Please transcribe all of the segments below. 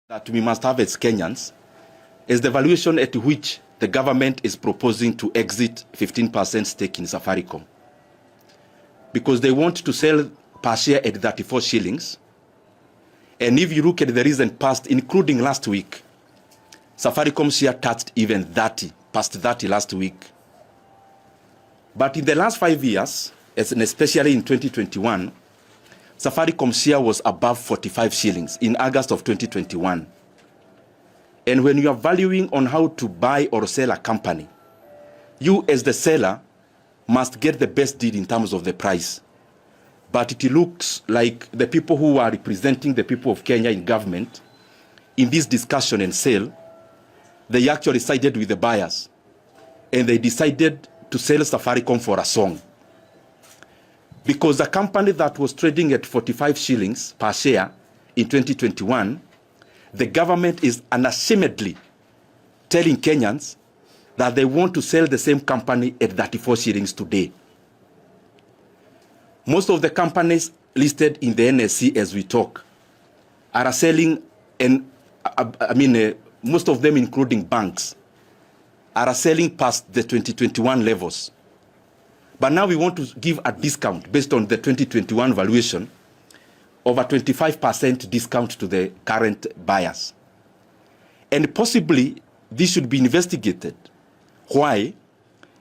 that we must have as Kenyans is the valuation at which the government is proposing to exit 15% stake in Safaricom. Because they want to sell per share at 34 shillings. And if you look at the recent past, including last week, Safaricom share touched even 30, past 30 last week. But in the last 5 years, and especially in 2021, Safaricom share was above 45 shillings in August of 2021. And when you are valuing on how to buy or sell a company, you as the seller must get the best deal in terms of the price. But it looks like the people who are representing the people of Kenya in government in this discussion and sale, they actually sided with the buyers. And they decided to sell Safaricom for a song. Because a company that was trading at 45 shillings per share in 2021, the government is unashamedly telling Kenyans that they want to sell the same company at 34 shillings today. Most of the companies listed in the NSC as we talk are selling, and most of them, including banks, are selling past the 2021 levels. But now we want to give a discount based on the 2021 valuation of a 25% discount to the current buyers. And possibly this should be investigated. Why?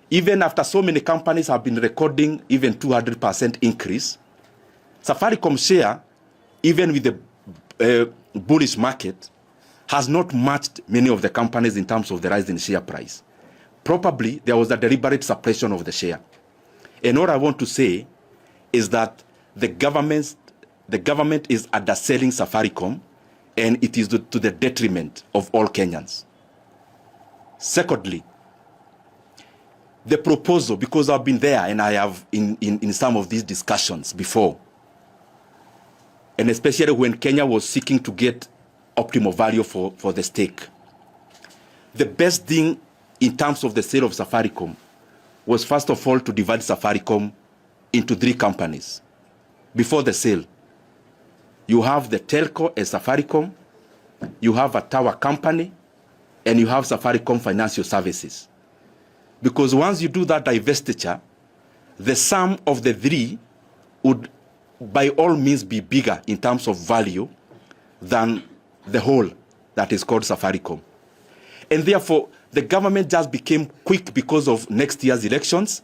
Even after so many companies have been recording even 200% increase, Safaricom share, even with the bullish market, has not matched many of the companies in terms of the rise in share price. Probably there was a deliberate suppression of the share. And what I want to say is that the government is underselling Safaricom, and it is to the detriment of all Kenyans. Secondly, the proposal, because I've been there and I have in some of these discussions before, and especially when Kenya was seeking to get optimal value for the stake. The best thing in terms of the sale of Safaricom was first of all to divide Safaricom into 3 companies. Before the sale, you have the telco as Safaricom, you have a tower company, and you have Safaricom Financial Services. Because once you do that divestiture, the sum of the 3 would by all means be bigger in terms of value than the whole that is called Safaricom. And therefore, the government just became quick because of next year's elections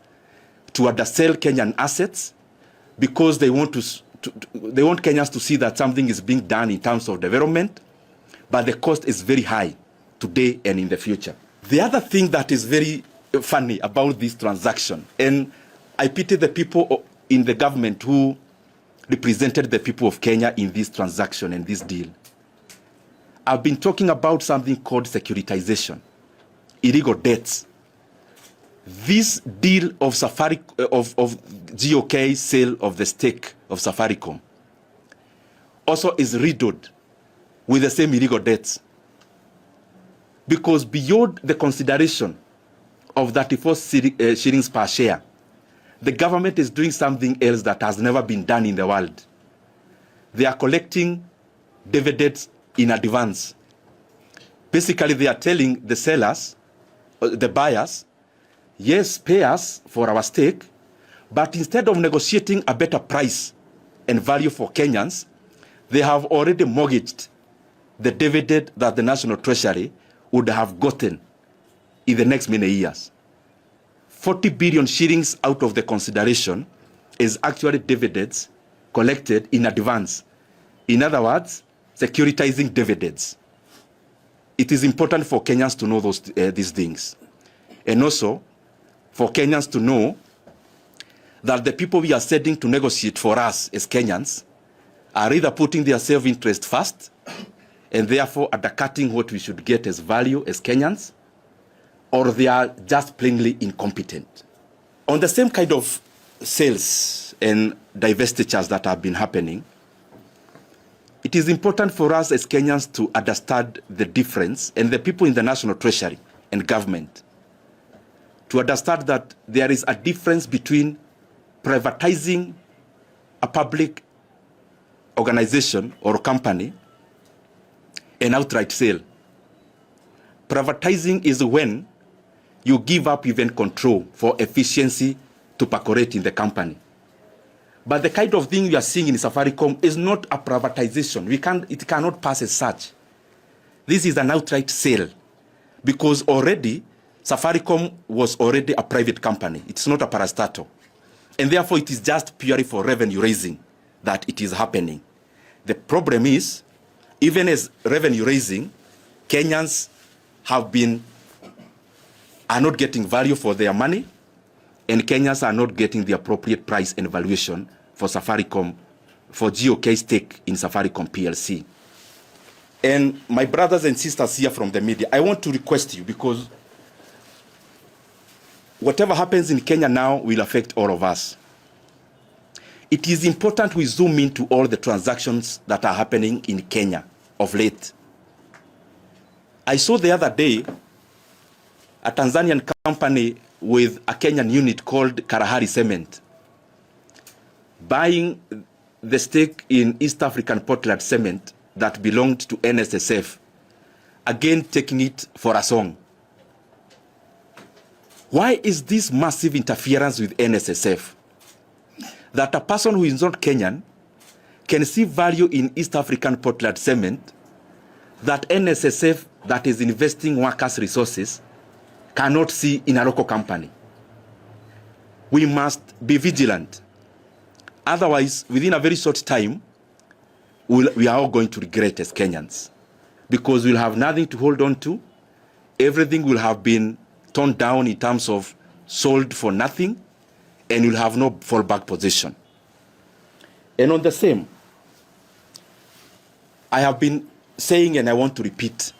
to undersell Kenyan assets, because they want they want Kenyans to see that something is being done in terms of development, but the cost is very high today and in the future. The other thing that is very funny about this transaction, and I pity the people in the government who represented the people of Kenya in this transaction and this deal. I've been talking about something called securitization, illegal debts. This deal of GOK sale of the stake of Safaricom also is riddled with the same illegal debts. Because beyond the consideration of 34 shillings per share, the government is doing something else that has never been done in the world. They are collecting dividends in advance. Basically, they are telling the sellers, the buyers, yes, pay us for our stake, but instead of negotiating a better price and value for Kenyans, they have already mortgaged the dividend that the National Treasury would have gotten in the next many years. 40 billion shillings out of the consideration is actually dividends collected in advance. In other words, securitizing dividends. It is important for Kenyans to know these things. And also, for Kenyans to know that the people we are sending to negotiate for us as Kenyans are either putting their self-interest first and therefore undercutting what we should get as value as Kenyans, or they are just plainly incompetent. On the same kind of sales and divestitures that have been happening, it is important for us as Kenyans to understand the difference, and the people in the National Treasury and government, to understand that there is a difference between privatizing a public organization or company an outright sale. Privatizing is when you give up even control for efficiency to percolate in the company. But the kind of thing we are seeing in Safaricom is not a privatization. It cannot pass as such. This is an outright sale because already Safaricom was already a private company. It's not a parastatal. And therefore it is just purely for revenue raising that it is happening. The problem is, even as revenue raising, Kenyans are not getting value for their money, and Kenyans are not getting the appropriate price and valuation for Safaricom, for GOK stake in Safaricom PLC. And my brothers and sisters here from the media, I want to request you, because whatever happens in Kenya now will affect all of us. It is important we zoom into all the transactions that are happening in Kenya of late. I saw the other day a Tanzanian company with a Kenyan unit called Kalahari Cement buying the stake in East African Portland Cement that belonged to NSSF, again taking it for a song. Why is this massive interference with NSSF? That a person who is not Kenyan can see value in East African Portland Cement that NSSF, that is investing workers' resources, cannot see in a local company. We must be vigilant. Otherwise, within a very short time, we are all going to regret as Kenyans, because we'll have nothing to hold on to. Everything will have been toned down in terms of sold for nothing, and you'll have no fallback position. And on the same, I have been saying, and I want to repeat,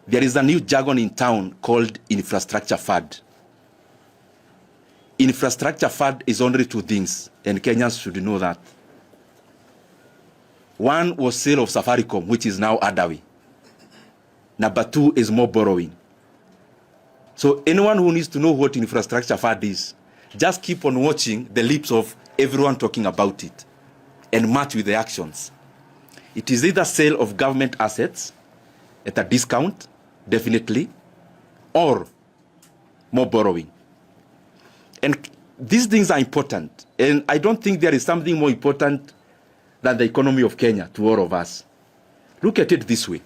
there is a new jargon in town called infrastructure fund. Infrastructure fund is only two things, and Kenyans should know that. One was sale of Safaricom, which is now Adawi. Number two is more borrowing. So anyone who needs to know what infrastructure fund is, just keep on watching the lips of everyone talking about it and match with the actions. It is either sale of government assets at a discount, definitely, or more borrowing. And these things are important. And I don't think there is something more important than the economy of Kenya to all of us. Look at it this way.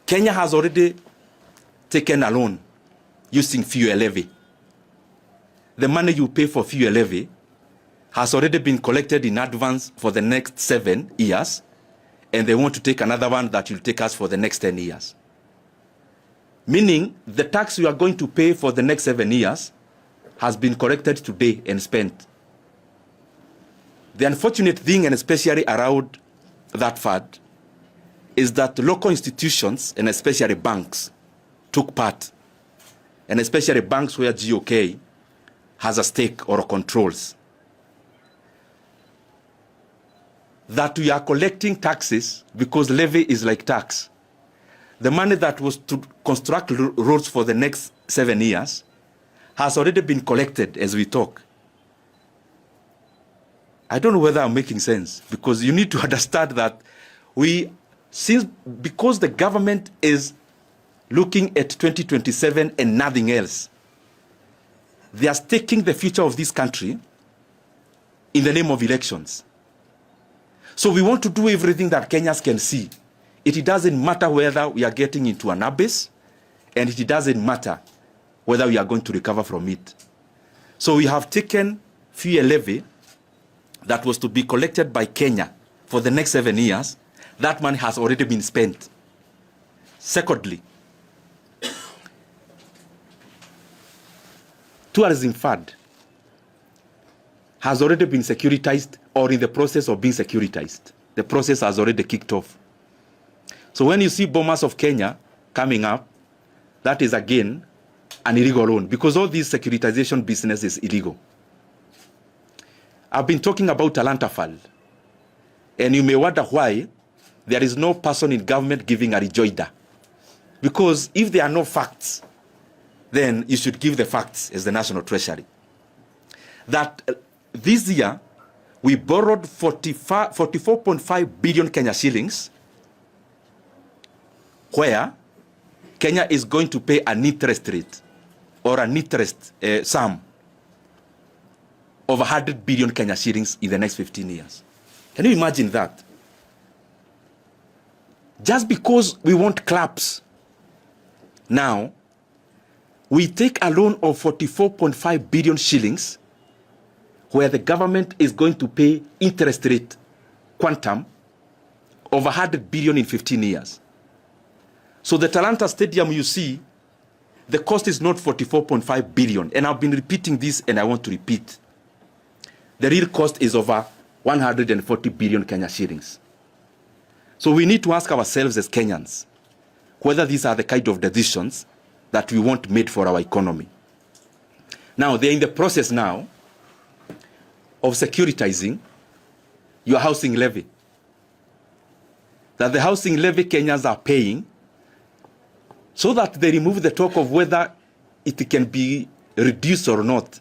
Kenya has already taken a loan using fuel levy. The money you pay for fuel levy has already been collected in advance for the next 7 years, and they want to take another one that will take us for the next 10 years. Meaning, the tax you are going to pay for the next 7 years has been collected today and spent. The unfortunate thing, and especially around that fund, is that local institutions, and especially banks, took part, and especially banks where GOK has a stake or controls. That we are collecting taxes because levy is like tax. The money that was to construct roads for the next 7 years has already been collected as we talk. I don't know whether I'm making sense, because you need to understand that because the government is looking at 2027 and nothing else, they are staking the future of this country in the name of elections. So we want to do everything that Kenyans can see. It doesn't matter whether we are getting into an abyss, and it doesn't matter whether we are going to recover from it. So we have taken fuel levy that was to be collected by Kenya for the next 7 years. That money has already been spent. Secondly, tourism fund has already been securitized or in the process of being securitized. The process has already kicked off. So when you see Bomas of Kenya coming up, that is again an illegal loan, because all this securitization business is illegal. I've been talking about Talanta Fund, and you may wonder why there is no person in government giving a rejoinder. Because if there are no facts, then you should give the facts as the National Treasury. That this year, we borrowed 44.5 billion Kenya shillings where Kenya is going to pay an interest rate or an interest sum of 100 billion Kenya shillings in the next 15 years. Can you imagine that? Just because we want claps, now we take a loan of 44.5 billion shillings where the government is going to pay interest rate quantum of 100 billion in 15 years. So the Talanta Stadium, you see, the cost is not 44.5 billion. And I've been repeating this and I want to repeat. The real cost is over 140 billion Kenya shillings. So we need to ask ourselves as Kenyans whether these are the kind of decisions that we want made for our economy. Now, they're in the process now of securitizing your housing levy. That the housing levy Kenyans are paying, so that they remove the talk of whether it can be reduced or not.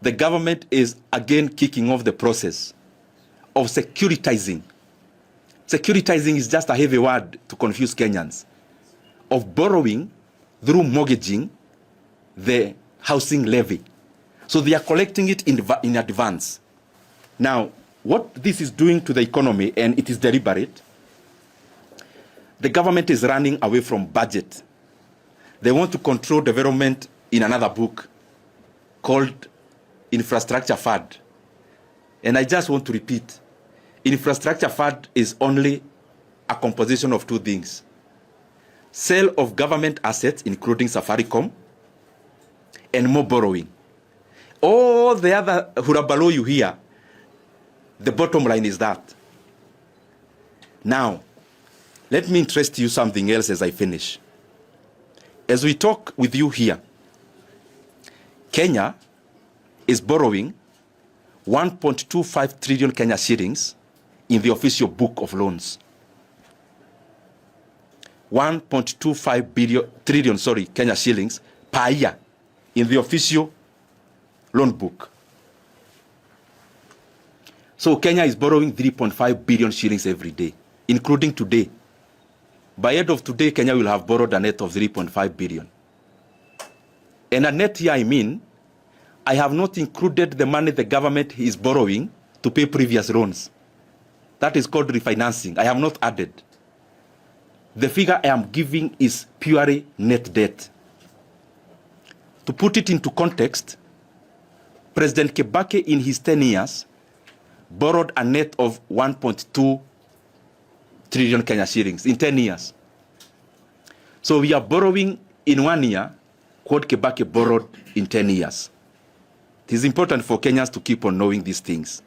The government is again kicking off the process of securitizing. Securitizing is just a heavy word to confuse Kenyans. Of borrowing through mortgaging the housing levy. So they are collecting it in advance. Now, what this is doing to the economy, and it is deliberate, the government is running away from budget. They want to control development in another book called Infrastructure Fund. And I just want to repeat, Infrastructure Fund is only a composition of two things. Sale of government assets, including Safaricom, and more borrowing. All the other hurabalo you hear, the bottom line is that. Now, let me interest you something else as I finish. As we talk with you here, Kenya is borrowing 1.25 trillion Kenya shillings in the official book of loans. 1.25 trillion Kenya shillings per year in the official loan book. So Kenya is borrowing 3.5 billion shillings every day, including today. By end of today, Kenya will have borrowed a net of 3.5 billion. And a net here, I mean, I have not included the money the government is borrowing to pay previous loans. That is called refinancing. I have not added. The figure I am giving is purely net debt. To put it into context, President Kibaki in his 10 years borrowed a net of 1.2 trillion Kenya shillings in 10 years. So we are borrowing in 1 year what Kibaki borrowed in 10 years. It is important for Kenyans to keep on knowing these things.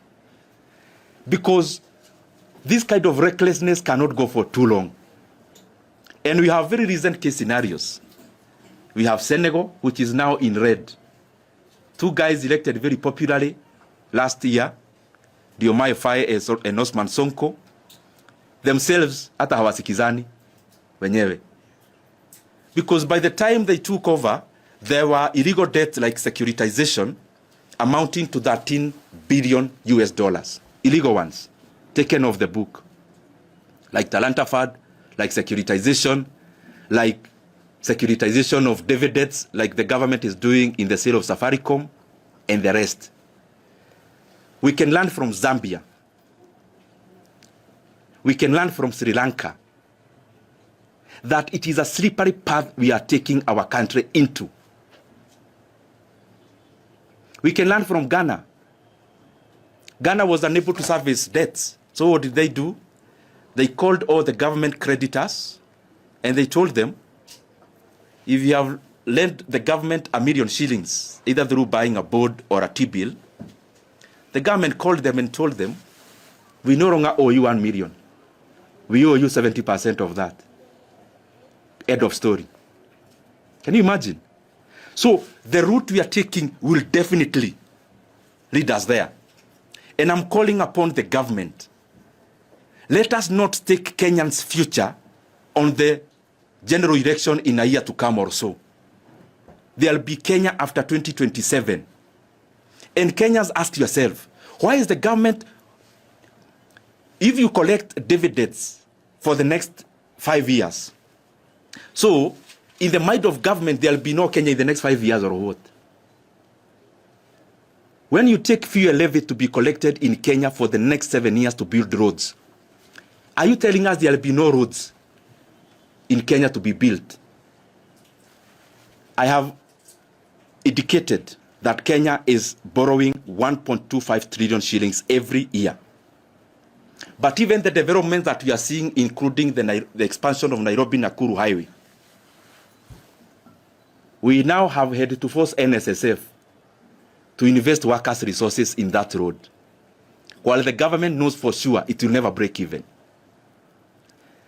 Because this kind of recklessness cannot go for too long. And we have very recent case scenarios. We have Senegal, which is now in red. 2 guys elected very popularly last year, Diomaye Faye and Osman Sonko, themselves hata hawasikizani wenyewe. Because by the time they took over, there were illegal debts like securitization amounting to 13 billion US dollars. Illegal ones, taken off the book. Like Talanta Fund, like securitization, like securitization of dividends, like the government is doing in the sale of Safaricom, and the rest. We can learn from Zambia. We can learn from Sri Lanka that it is a slippery path we are taking our country into. We can learn from Ghana. Ghana was unable to service debts. So what did they do? They called all the government creditors and they told them, if you have lent the government $1 million shillings, either through buying a board or a T-bill, the government called them and told them, we no longer owe you 1 million. We owe you 70% of that. End of story. Can you imagine? So the route we are taking will definitely lead us there. And I'm calling upon the government. Let us not stake Kenyans' future on the general election in a year to come or so. There'll be Kenya after 2027. And Kenyans, ask yourself, why is the government, if you collect dividends for the next 5 years, So, in the mind of government, there'll be no Kenya in the next 5 years or what? When you take fuel levy to be collected in Kenya for the next 7 years to build roads, are you telling us there'll be no roads in Kenya to be built? I have indicated that Kenya is borrowing 1.25 trillion shillings every year. But even the development that we are seeing, including the expansion of Nairobi-Nakuru highway, we now have had to force NSSF to invest workers' resources in that road, while the government knows for sure it will never break even.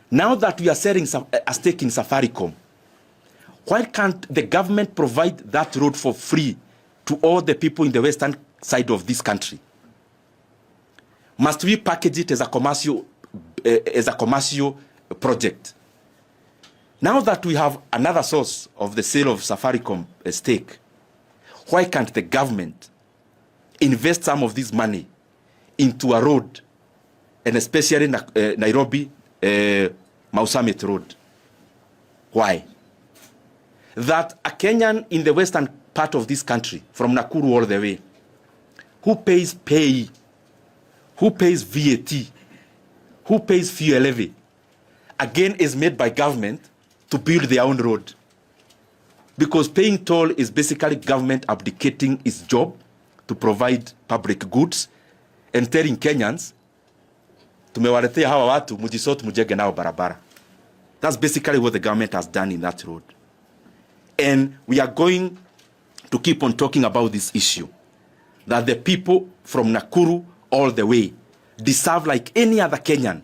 Now that we are selling a stake in Safaricom, why can't the government provide that road for free to all the people in the western side of this country? Must we package it as a commercial project? Now that we have another source of the sale of Safaricom stake, why can't the government invest some of this money into a road, and especially Nairobi Mau Summit Road? Why? That a Kenyan in the western part of this country, from Nakuru all the way, who pays pay, who pays VAT, who pays fuel levy, again is made by government to build their own road. Because paying toll is basically government abdicating its job to provide public goods and telling Kenyans, tumewaletea hawa watu mujisotu mujenge nao barabara. That's basically what the government has done in that road. And we are going to keep on talking about this issue, that the people from Nakuru all the way deserve, like any other Kenyan,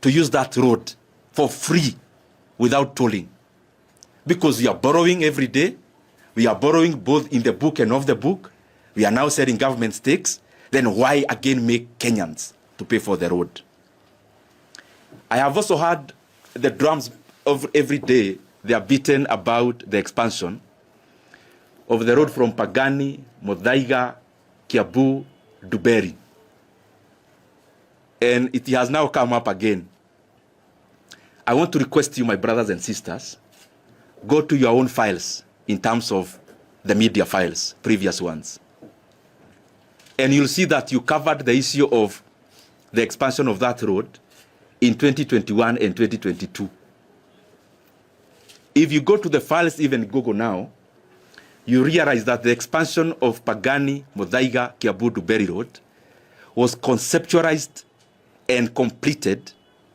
to use that road for free without tolling. Because we are borrowing every day. We are borrowing both in the book and off the book. We are now selling government stakes. Then why again make Kenyans to pay for the road? I have also heard the drums of every day. They are beaten about the expansion of the road from Pagani, Muthaiga, Kiambu, Duberi. And it has now come up again. I want to request you, my brothers and sisters, go to your own files in terms of the media files, previous ones. And you'll see that you covered the issue of the expansion of that road in 2021 and 2022. If you go to the files, even Google now, you realize that the expansion of Pagani, Muthaiga, Kiambu, Duberi Road was conceptualized and completed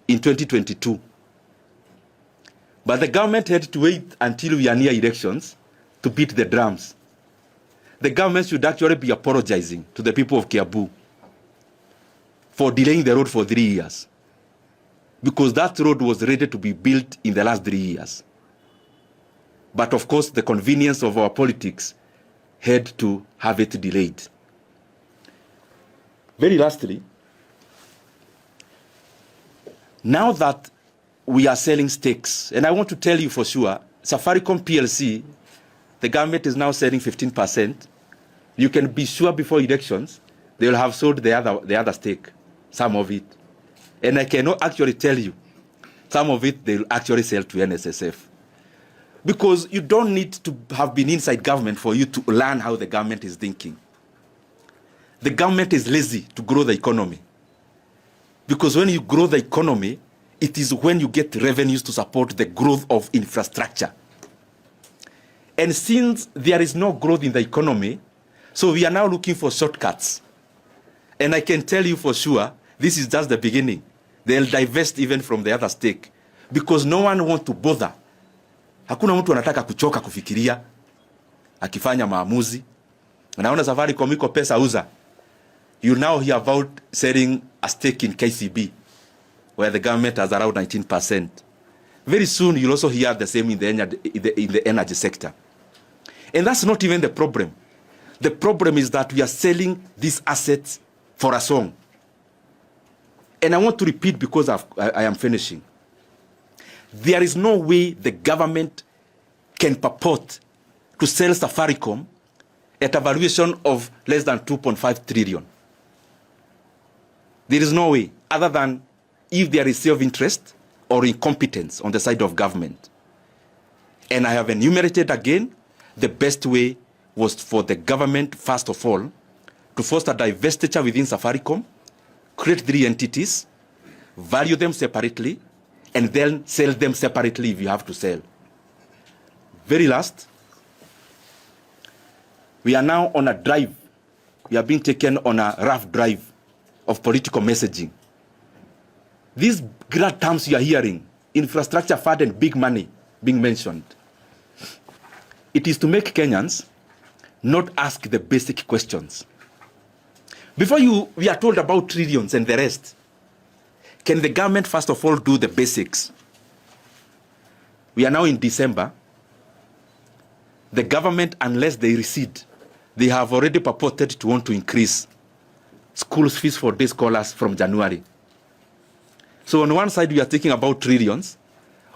in 2022. But the government had to wait until we are near elections to beat the drums. The government should actually be apologizing to the people of Kiambu for delaying the road for 3 years. Because that road was ready to be built in the last 3 years. But of course, the convenience of our politics had to have it delayed. Very lastly, now that we are selling stakes, and I want to tell you for sure, Safaricom PLC, the government is now selling 15%. You can be sure before elections, they will have sold the other stake, some of it. And I cannot actually tell you, some of it they will actually sell to NSSF. Because you don't need to have been inside government for you to learn how the government is thinking. The government is lazy to grow the economy. Because when you grow the economy, it is when you get revenues to support the growth of infrastructure. And since there is no growth in the economy, so we are now looking for shortcuts. And I can tell you for sure, this is just the beginning. They'll divest even from the other stake. Because no one wants to bother. Hakuna mtu anataka kuchoka kufikiria, akifanya maamuzi. Unaona Safaricom iko pesa uza. You now hear about selling a stake in KCB, where the government has around 19%. Very soon you'll also hear the same in the energy sector. And that's not even the problem. The problem is that we are selling these assets for a song. And I want to repeat because I am finishing. There is no way the government can purport to sell Safaricom at a valuation of less than 2.5 trillion. There is no way, other than if there is self-interest or incompetence on the side of government. And I have enumerated again, the best way was for the government, first of all, to foster divestiture within Safaricom, create 3 entities, value them separately, and then sell them separately if you have to sell. Very last, we are now on a drive. We are being taken on a rough drive of political messaging. These grand terms you are hearing, infrastructure fund and big money being mentioned, it is to make Kenyans not ask the basic questions. Before we are told about trillions and the rest, can the government first of all do the basics? We are now in December. The government, unless they recede, they have already purported to want to increase school fees for day scholars from January. So on one side, you are thinking about trillions.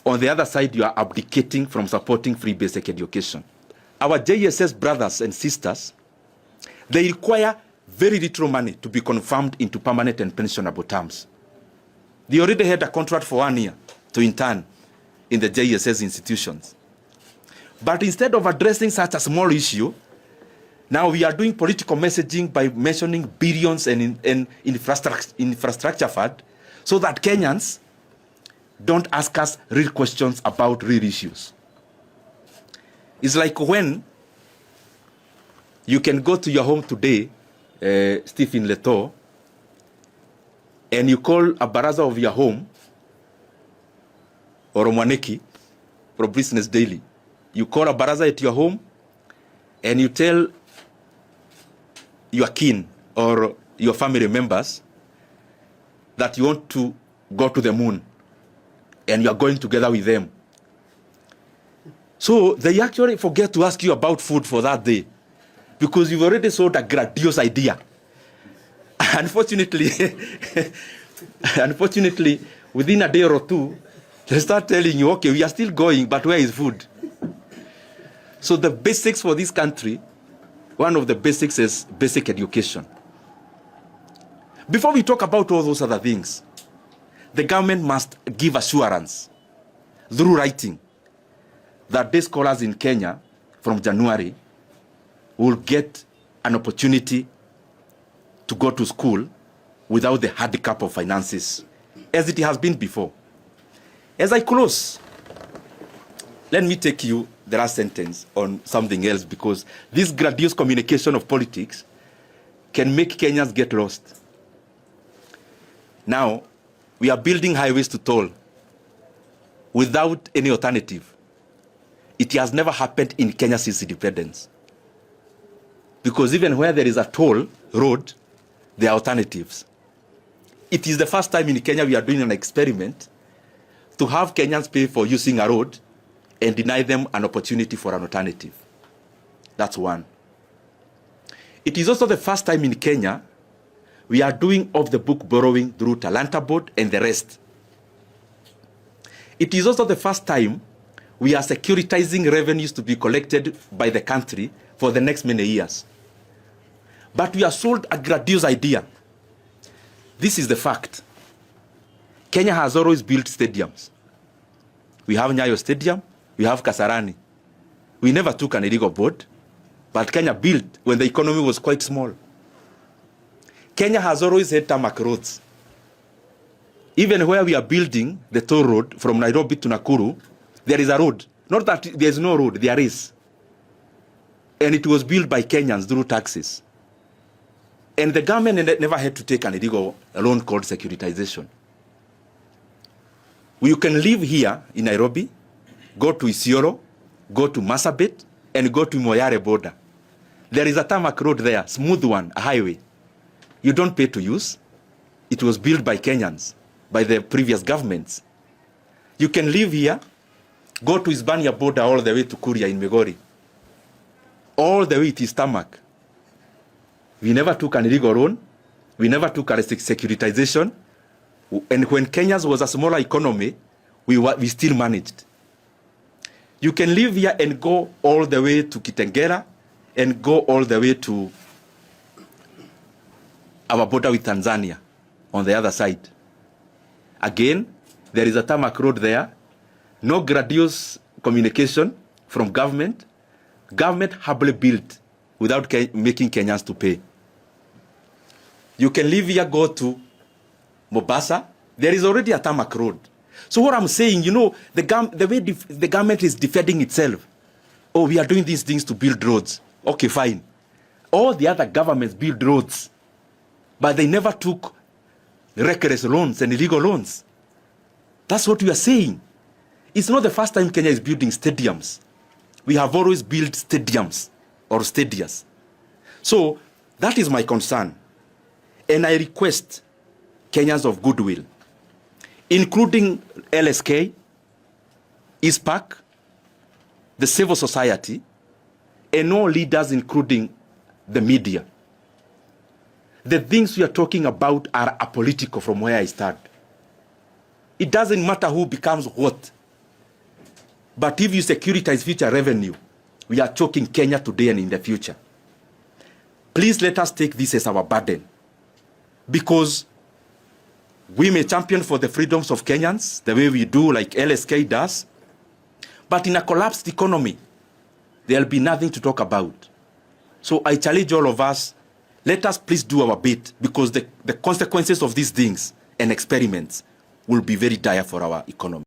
On the other side, you are abdicating from supporting free basic education. Our JSS brothers and sisters, they require very little money to be confirmed into permanent and pensionable terms. They already had a contract for 1 year to intern in the JSS institutions. But instead of addressing such a small issue, now we are doing political messaging by mentioning billions in infrastructure fund so that Kenyans don't ask us real questions about real issues. It's like when you can go to your home today, Stephen Leto, and you call a baraza of your home, or Mwaneki, for Business Daily. You call a baraza at your home, and you tell your kin or your family members that you want to go to the moon, and you are going together with them. So they actually forget to ask you about food for that day, because you've already sold a grandiose idea. Unfortunately, within a day or two, they start telling you, okay, we are still going, but where is food? So the basics for this country, one of the basics is basic education. Before we talk about all those other things, the government must give assurance through writing that day scholars in Kenya from January will get an opportunity to go to school without the handicap of finances, as it has been before. As I close, let me take you the last sentence on something else, because this grandiose communication of politics can make Kenyans get lost. Now, we are building highways to toll without any alternative. It has never happened in Kenya since independence. Because even where there is a toll road, there are alternatives. It is the first time in Kenya we are doing an experiment to have Kenyans pay for using a road and deny them an opportunity for an alternative. That's one. It is also the first time in Kenya we are doing off-the-book borrowing through Talanta Board and the rest. It is also the first time we are securitizing revenues to be collected by the country for the next many years. But we are sold a grandiose idea. This is the fact. Kenya has always built stadiums. We have Nyayo Stadium, we have Kasarani. We never took an illegal board, but Kenya built when the economy was quite small. Kenya has always had tarmac roads. Even where we are building the toll road from Nairobi to Nakuru, there is a road. Not that there is no road, there is. And it was built by Kenyans through taxes. And the government never had to take an illegal loan called securitization. You can live here in Nairobi, go to Isiolo, go to Marsabit, and go to Moyale border. There is a tarmac road there, smooth one, a highway. You don't pay to use. It was built by Kenyans, by the previous governments. You can live here, go to Hispania border all the way to Kuria in Migori. All the way it is tarmac. We never took an illegal loan. We never took a securitization. And when Kenya was a smaller economy, we still managed. You can live here and go all the way to Kitengela and go all the way to our border with Tanzania on the other side. Again, there is a tarmac road there. No grandiose communication from government. Government humbly built without making Kenyans to pay. You can leave here, go to Mombasa. There is already a tarmac road. So what I'm saying, you know, the way the government is defending itself. Oh, we are doing these things to build roads. Okay, fine. All the other governments build roads, but they never took reckless loans and illegal loans. That's what we are saying. It's not the first time Kenya is building stadiums. We have always built stadiums or stadias. So that is my concern. And I request Kenyans of goodwill, including LSK, ISPAC, the civil society, and all leaders, including the media. The things we are talking about are apolitical from where I start. It doesn't matter who becomes what. But if you securitize future revenue, we are choking Kenya today and in the future. Please let us take this as our burden. Because we may champion for the freedoms of Kenyans, the way we do, like LSK does. But in a collapsed economy, there'll be nothing to talk about. So I challenge all of us, let us please do our bit, because the consequences of these things and experiments will be very dire for our economy.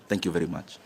Thank you very much.